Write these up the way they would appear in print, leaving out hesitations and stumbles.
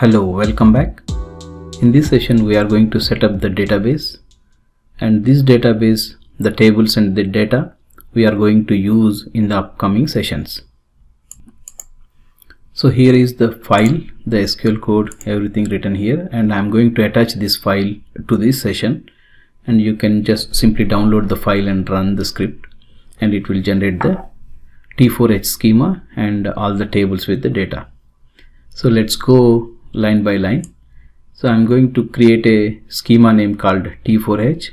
Hello, welcome back. In this session we are going to set up the database, and this database, the tables and the data we are going to use in the upcoming sessions. So here is the file, the SQL code, everything written here, and I am going to attach this file to this session, and you can just simply download the file and run the script, and it will generate the T4H schema and all the tables with the data. So let's go line by line. So I'm going to create a schema name called T4H,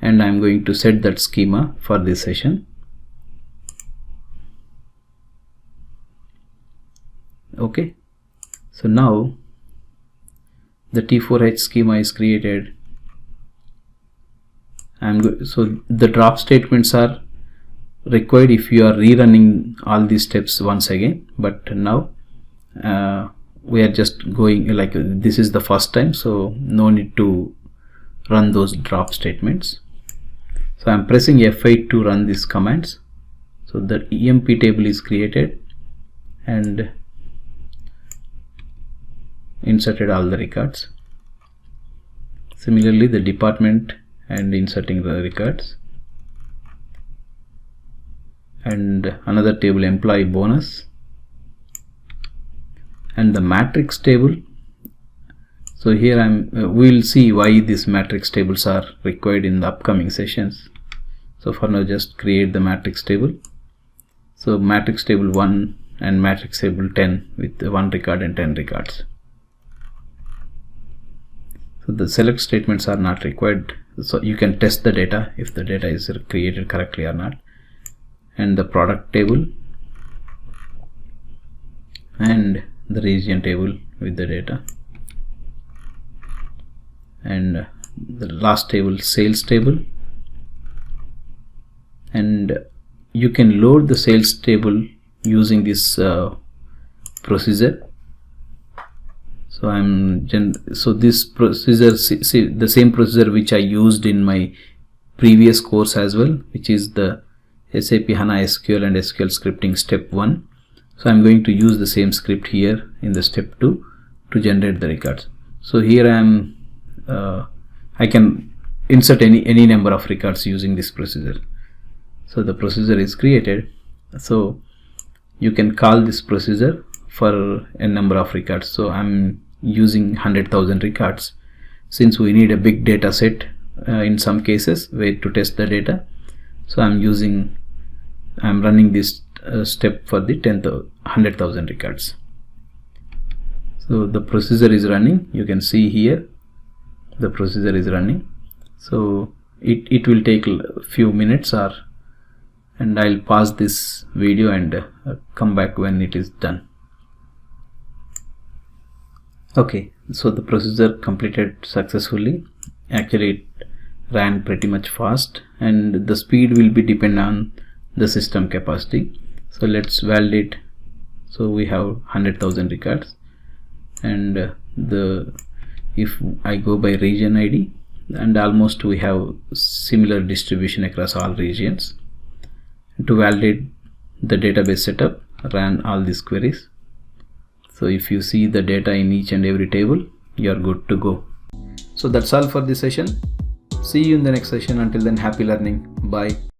and I'm going to set that schema for this session. Okay, so now the T4H schema is created. So the drop statements are required if you are rerunning all these steps once again, but now we are just going like this is the first time, so no need to run those drop statements. So I'm pressing F8 to run these commands. So the EMP table is created and inserted all the records. Similarly the department and inserting the records, and another table employee bonus, and the matrix table. So here we'll see why these matrix tables are required in the upcoming sessions. So for now just create the matrix table. So matrix table 1 and matrix table 10 with 1 record and 10 records. So the select statements are not required, so you can test the data if the data is created correctly or not. And the product table and the region table with the data, and the last table sales table, and you can load the sales table using this procedure. So this procedure, see the same procedure which I used in my previous course as well, which is the SAP HANA SQL and SQL scripting step 1. So I'm going to use the same script here in the step 2 to generate the records. So here I can insert any number of records using this procedure. So the procedure is created. So you can call this procedure for a number of records. So I'm using 100,000 records since we need a big data set in some cases where to test the data. So I'm running this step for the 100,000 records. So the procedure is running. You can see here the procedure is running. So it will take a few minutes, and I'll pause this video and come back when it is done. Okay, so the procedure completed successfully. Actually it ran pretty much fast, and the speed will be depend on the system capacity. So let's validate. So we have 100,000 records, and if I go by region ID, and almost we have similar distribution across all regions. To validate the database setup, run all these queries. So if you see the data in each and every table, you are good to go. So that's all for this session. See you in the next session. Until then, happy learning. Bye.